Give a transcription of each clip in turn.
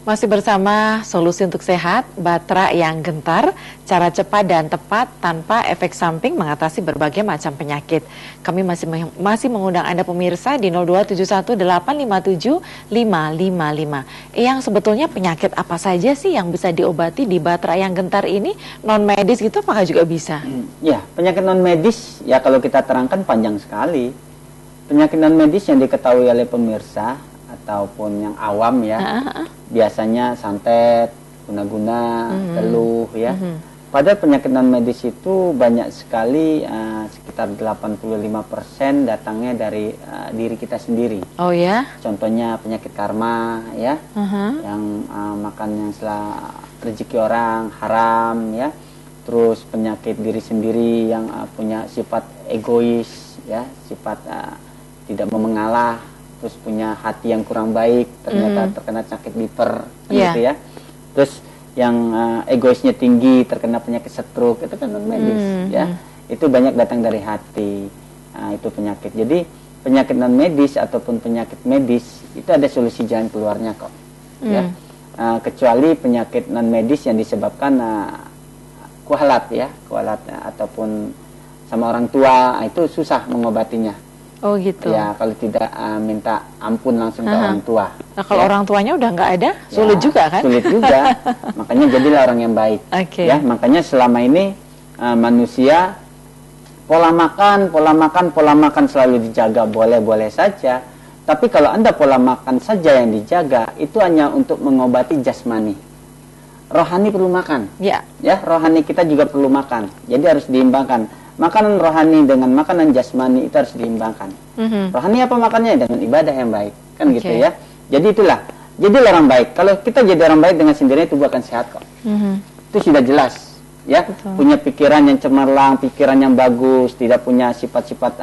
Masih bersama Solusi untuk Sehat, Batra yang gentar, cara cepat dan tepat tanpa efek samping mengatasi berbagai macam penyakit. Kami masih mengundang Anda pemirsa di 02718575555. Yang sebetulnya penyakit apa saja sih yang bisa diobati di Batra yang gentar ini? Non medis gitu apakah juga bisa? Ya, penyakit non medis ya kalau kita terangkan panjang sekali. Penyakit non medis yang diketahui oleh pemirsa ataupun yang awam ya, biasanya santet, guna-guna, teluh ya. Padahal penyakit non medis itu banyak sekali, sekitar 85% datangnya dari diri kita sendiri. Oh ya? Contohnya penyakit karma ya, yang makan yang setelah rezeki orang haram ya. Terus penyakit diri sendiri yang punya sifat egois ya, sifat tidak mau mengalah, terus punya hati yang kurang baik, ternyata terkena sakit liver, gitu ya. Terus yang egoisnya tinggi, terkena penyakit stroke, itu kan non medis, ya. Itu banyak datang dari hati, itu penyakit. Jadi penyakit non medis ataupun penyakit medis itu ada solusi jalan keluarnya kok, ya. Kecuali penyakit non medis yang disebabkan kualat ya, kualat ataupun sama orang tua, itu susah mengobatinya. Oh gitu. Ya kalau tidak minta ampun langsung ke orang tua. Nah kalau orang tuanya udah nggak ada, sulit juga kan? Sulit juga. Makanya jadilah orang yang baik. Ya makanya selama ini manusia pola makan selalu dijaga, boleh saja. Tapi kalau Anda pola makan saja yang dijaga, itu hanya untuk mengobati jasmani. Rohani perlu makan. Ya, rohani kita juga perlu makan. Jadi harus diimbangkan. Makanan rohani dengan makanan jasmani itu harus diimbangkan. Rohani apa makannya? Dengan ibadah yang baik. Kan gitu ya. Jadi itulah. Jadi orang baik. Kalau kita jadi orang baik dengan sendirinya tubuh akan sehat kok. Itu sudah jelas. Ya, punya pikiran yang cemerlang, pikiran yang bagus, tidak punya sifat-sifat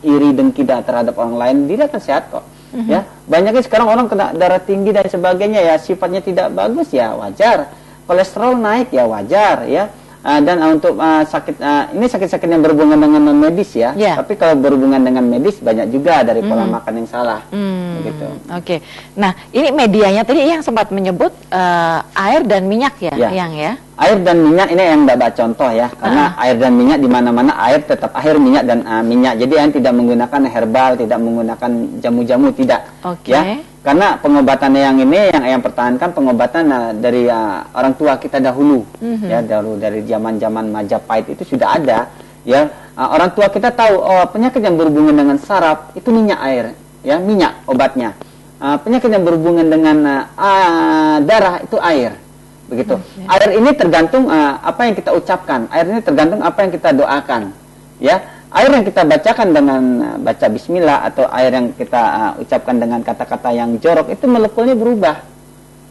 iri dengki terhadap orang lain, dia akan sehat kok. Ya, banyaknya sekarang orang kena darah tinggi dan sebagainya ya, sifatnya tidak bagus ya wajar. Kolesterol naik ya wajar ya. Dan untuk sakit ini sakit-sakit yang berhubungan dengan non medis ya. Tapi kalau berhubungan dengan medis banyak juga dari pola makan yang salah. Begitu. Oke. Nah, ini medianya tadi yang sempat menyebut air dan minyak ya, yang ya. Air dan minyak ini yang Mbak contoh ya. Karena air dan minyak di mana-mana air tetap air, minyak dan minyak. Jadi yang tidak menggunakan herbal, tidak menggunakan jamu-jamu, tidak. Ya. Karena pengobatannya yang ini yang pertahankan pengobatan dari orang tua kita dahulu, ya dahulu dari zaman-zaman Majapahit itu sudah ada, ya orang tua kita tahu penyakit yang berhubungan dengan saraf itu minyak air, ya minyak obatnya. Penyakit yang berhubungan dengan darah itu air, begitu. Air ini tergantung apa yang kita ucapkan, air ini tergantung apa yang kita doakan, ya. Air yang kita bacakan dengan baca bismillah atau air yang kita ucapkan dengan kata-kata yang jorok itu molekulnya berubah.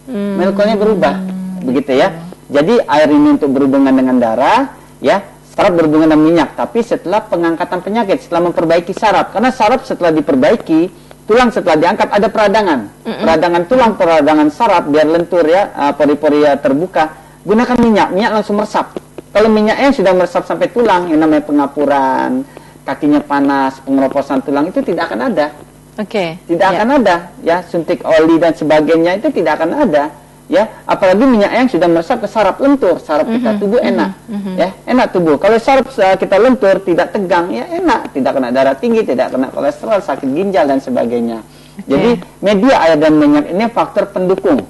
Molekulnya berubah. Begitu ya. Jadi air ini untuk berhubungan dengan darah, ya, saraf berhubungan dengan minyak, tapi setelah pengangkatan penyakit, setelah memperbaiki saraf. Karena saraf setelah diperbaiki, tulang setelah diangkat ada peradangan. Peradangan tulang, peradangan saraf biar lentur ya, pori-pori terbuka. Gunakan minyak langsung meresap. Kalau minyaknya sudah meresap sampai tulang, yang namanya pengapuran, kakinya panas, pengeroposan tulang itu tidak akan ada. Tidak akan ada, ya suntik oli dan sebagainya itu tidak akan ada, ya. Apalagi minyak yang sudah meresap ke saraf lentur, saraf kita tubuh enak, ya enak tubuh. Kalau saraf kita lentur, tidak tegang, ya enak, tidak kena darah tinggi, tidak kena kolesterol, sakit ginjal dan sebagainya. Jadi media air dan minyak ini faktor pendukung.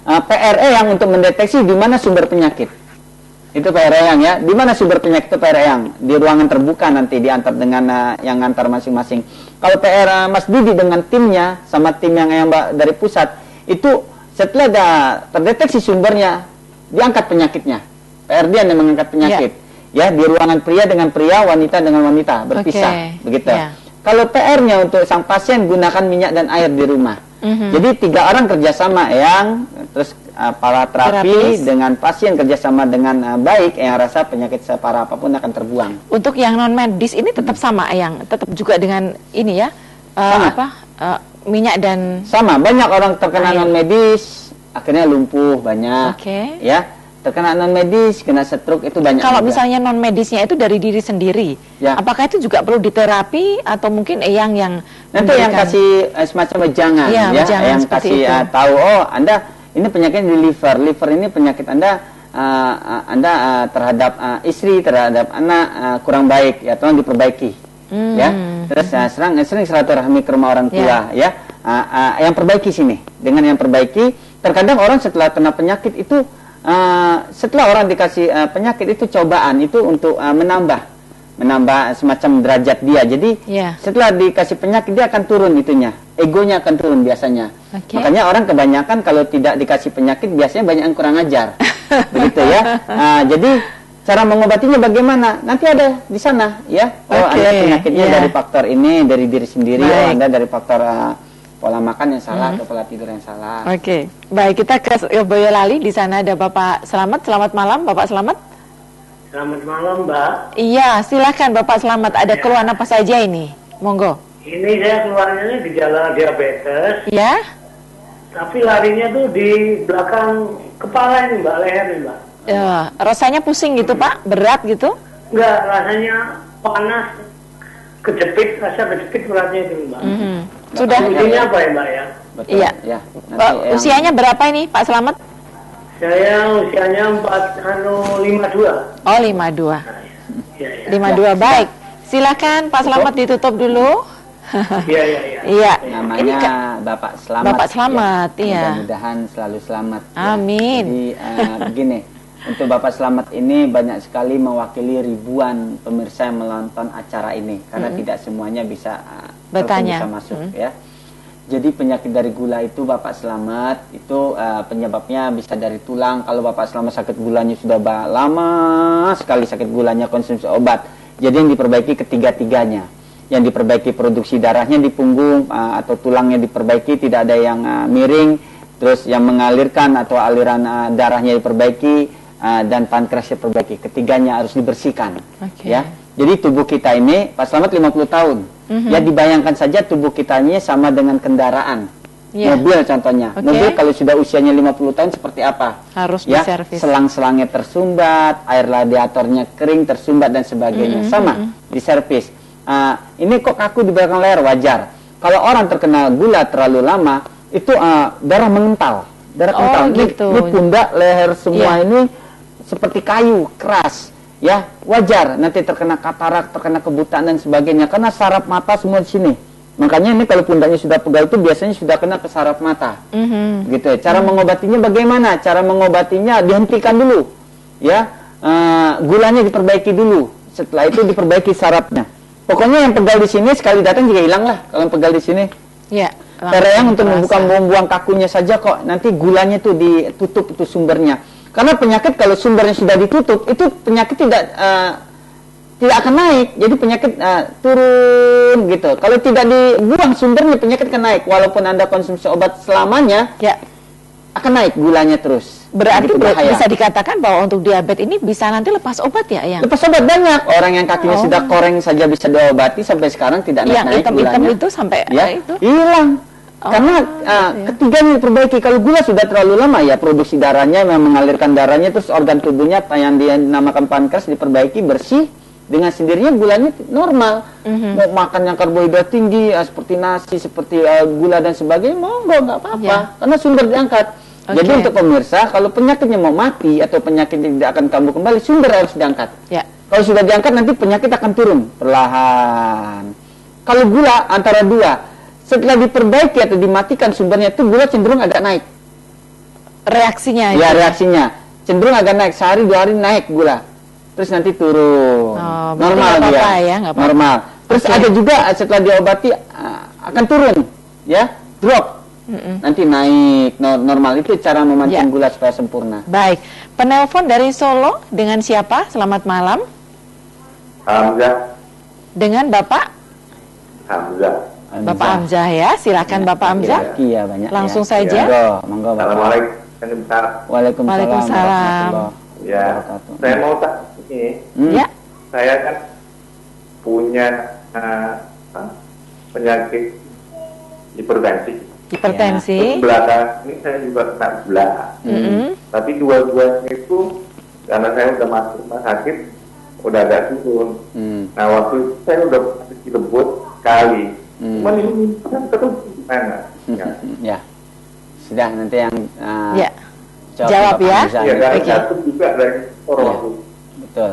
PRE yang untuk mendeteksi di mana sumber penyakit. Itu PR yang ya, di mana sumber penyakit itu PR yang di ruangan terbuka nanti diantar dengan yang ngantar masing-masing. Kalau PR Mas Didi dengan timnya sama tim yang Mbak dari pusat itu setelah ada terdeteksi sumbernya diangkat penyakitnya. PR dia yang mengangkat penyakit. Ya di ruangan pria dengan pria, wanita dengan wanita berpisah, begitu. Kalau PR-nya untuk sang pasien gunakan minyak dan air di rumah. Jadi 3 orang kerjasama yang terus para terapi dengan pasien kerjasama dengan baik, yang rasa penyakit separah apapun akan terbuang. Untuk yang non medis ini tetap sama, yang tetap juga dengan ini ya, minyak dan sama. Banyak orang terkena non medis akhirnya lumpuh banyak, ya. terkena non medis, kena stroke itu banyak. Kalau juga. Misalnya non medisnya itu dari diri sendiri, ya. Apakah itu juga perlu diterapi atau mungkin yang nanti yang kasih semacam wejangan, ya, yang kasih tahu, oh Anda ini penyakit di liver ini penyakit Anda terhadap istri, terhadap anak kurang baik, ya tolong diperbaiki, ya. Terus sering silaturahmi ke rumah orang tua, ya. Yang perbaiki sini, dengan yang perbaiki, terkadang orang setelah kena penyakit itu, setelah orang dikasih penyakit itu cobaan itu untuk menambah semacam derajat dia. Jadi setelah dikasih penyakit dia akan turun itunya, egonya akan turun biasanya. Makanya orang kebanyakan kalau tidak dikasih penyakit biasanya banyak yang kurang ajar. Begitu ya. Jadi cara mengobatinya bagaimana? Nanti ada di sana, ya. Oh, Anda penyakitnya dari faktor ini, dari diri sendiri. Oh, Anda dari faktor pola makan yang salah atau pola tidur yang salah. Baik, kita ke Boyolali. Di sana ada Bapak Slamet. Selamat malam, Bapak Slamet. Selamat malam, Mbak. Iya, silakan Bapak Slamet. Ada keluhan apa saja ini? Monggo. Ini saya keluarnya gejala diabetes. Ya. Tapi larinya tuh di belakang kepala ini, Mbak, leher ini, Mbak. Rasanya pusing gitu, Pak? Berat gitu? Enggak, rasanya panas, rasa kejepit beratnya itu, Mbak. Sudah. Ujungnya apa ya, Mbak, ya? Betul, iya. Ya. Usianya berapa ini, Pak Slamet? Saya usianya 52. Oh, 52. Ya. 52, baik. Silakan Pak Slamet ditutup dulu. Iya. Namanya Bapak Slamet. Bapak Slamet, ya. Mudah-mudahan selalu selamat. Amin. Jadi begini, untuk Bapak Slamet ini banyak sekali mewakili ribuan pemirsa yang menonton acara ini, karena tidak semuanya bisa bertanya, bisa masuk, ya. Jadi penyakit dari gula itu Bapak Slamet itu penyebabnya bisa dari tulang. Kalau Bapak Slamet sakit gulanya sudah lama sekali sakit gulanya, konsumsi obat. Jadi yang diperbaiki ketiga-tiganya. Yang diperbaiki produksi darahnya di punggung atau tulangnya diperbaiki, tidak ada yang miring, terus yang mengalirkan atau aliran darahnya diperbaiki, dan pankreasnya diperbaiki. Ketiganya harus dibersihkan. Ya. Jadi tubuh kita ini, Pak Slamet 50 tahun. Ya, dibayangkan saja tubuh kitanya sama dengan kendaraan. Mobil contohnya. Mobil kalau sudah usianya 50 tahun seperti apa? Harus diservis. Selang-selangnya tersumbat, air radiatornya kering, tersumbat dan sebagainya. Sama, diservis. Ini kok kaku di belakang leher, wajar. Kalau orang terkena gula terlalu lama, itu darah mengental. Darah kental. Gitu. Ini pundak, leher semua ini seperti kayu, keras. Ya, wajar nanti terkena katarak, terkena kebutaan dan sebagainya, karena saraf mata semua di sini. Makanya ini kalau pundaknya sudah pegal itu biasanya sudah kena ke saraf mata. Gitu ya. Cara mengobatinya bagaimana? Cara mengobatinya dihentikan dulu. Ya, gulanya diperbaiki dulu. Setelah itu diperbaiki sarafnya. Pokoknya yang pegal di sini sekali datang juga hilang lah kalau yang pegal di sini. Ya. Cara yang untuk membuang kakunya saja kok, nanti gulanya tuh ditutup itu sumbernya. Karena penyakit kalau sumbernya sudah ditutup, itu penyakit tidak akan naik. Jadi penyakit turun gitu. Kalau tidak dibuang sumbernya, penyakit akan naik. Walaupun Anda konsumsi obat selamanya, akan naik gulanya terus. Berarti bisa dikatakan bahwa untuk diabetes ini bisa nanti lepas obat ya, Yang? Lepas obat banyak. Orang yang kakinya sudah koreng saja bisa diobati, sampai sekarang tidak naik gulanya. Yang itu sampai itu hilang. Karena ketiganya diperbaiki. Kalau gula sudah terlalu lama, ya produksi darahnya memang mengalirkan darahnya, terus organ tubuhnya yang dinamakan pankreas diperbaiki, bersih, dengan sendirinya gulanya normal. Mau makan yang karbohidrat tinggi seperti nasi, seperti gula dan sebagainya, monggo, nggak apa-apa, karena sumber diangkat. Jadi untuk pemirsa, kalau penyakitnya mau mati atau penyakitnya tidak akan kambuh kembali, sumber harus diangkat. Kalau sudah diangkat, nanti penyakit akan turun perlahan. Kalau gula antara dua, setelah diperbaiki atau dimatikan sumbernya, itu gula cenderung agak naik. Reaksinya? Ya, reaksinya cenderung agak naik. Sehari 2 hari naik gula, terus nanti turun. Normal dia. Normal. Terus ada juga setelah diobati akan turun, ya, drop. Nanti naik normal. Itu cara memancing gula supaya sempurna. Baik. Penelpon dari Solo dengan siapa? Selamat malam. Hamzah. Dengan Bapak? Hamzah. Bapak Hamzah ya, silakan Bapak Hamzah. Iya, banyak. Langsung saja. Monggo, Bapak. Assalamualaikum. Waalaikumsalam. Ya, saya mau tak ini. Ya. Saya kan punya penyakit hipertensi. Hipertensi. Terus belakang ini saya juga kena gula. Tapi dua-duanya itu karena saya udah masuk rumah sakit udah agak turun. Nah waktu itu saya udah masih dilebut sekali. Cuman ini kan terus gimana? Ya, sudah nanti yang jawab ya. Iya, dari satu juga dari orang itu. Betul.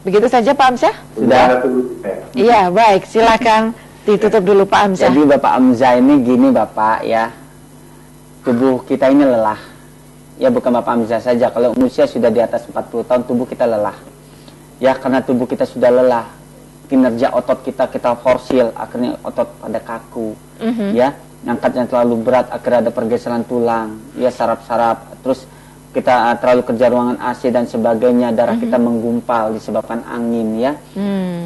Begitu saja Pak Amsyah? Sudah. Iya, baik. Silakan ditutup dulu Pak Amsyah. Jadi Bapak Amzah ini gini Bapak ya, tubuh kita ini lelah. Ya bukan Bapak Amzah saja, kalau usia sudah di atas 40 tahun tubuh kita lelah. Ya karena tubuh kita sudah lelah, kinerja otot kita forsil, akhirnya otot pada kaku. Ya, angkatnya terlalu berat, akhirnya ada pergeseran tulang, ya saraf-saraf, terus kita terlalu kerja ruangan AC dan sebagainya, darah kita menggumpal disebabkan angin ya.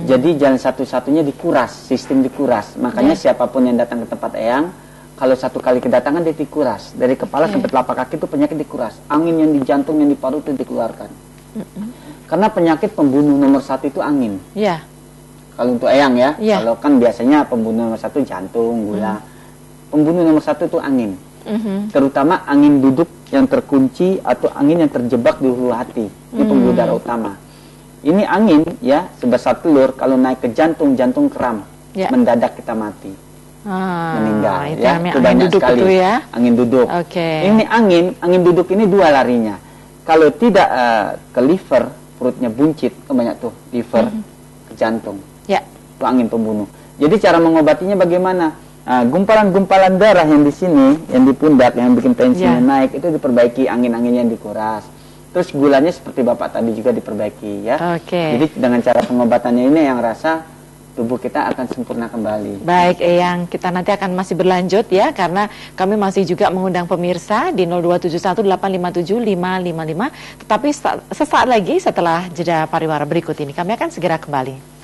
Jadi jalan satu-satunya dikuras, sistem dikuras. Makanya siapapun yang datang ke tempat Eyang, kalau satu kali kedatangan dia dikuras. Dari kepala sampai telapak kaki itu penyakit dikuras. Angin yang di jantung, yang di paru itu dikeluarkan. Karena penyakit pembunuh nomor 1 itu angin. Kalau untuk Eyang ya, kalau kan biasanya pembunuh nomor 1 jantung, gula. Pembunuh nomor 1 itu angin. Terutama angin duduk yang terkunci atau angin yang terjebak di hulu hati. Ini pembuluh darah utama. Ini angin ya sebesar telur, kalau naik ke jantung, jantung kram, mendadak kita mati, meninggal. Ya, itu banyak sekali. Itu ya? Angin duduk. Ini angin duduk ini dua larinya. Kalau tidak ke liver, perutnya buncit, banyak tuh liver, ke jantung. Itu angin pembunuh. Jadi cara mengobatinya bagaimana? Gumpalan-gumpalan darah yang di sini, yang di pundak, yang bikin tensinya naik, itu diperbaiki, angin-anginnya dikuras. Terus gulanya seperti Bapak tadi juga diperbaiki ya. Jadi dengan cara pengobatannya ini yang rasa tubuh kita akan sempurna kembali. Baik Eyang, kita nanti akan masih berlanjut ya, karena kami masih juga mengundang pemirsa di 02718575555. Tetapi sesaat lagi setelah jeda pariwara berikut ini kami akan segera kembali.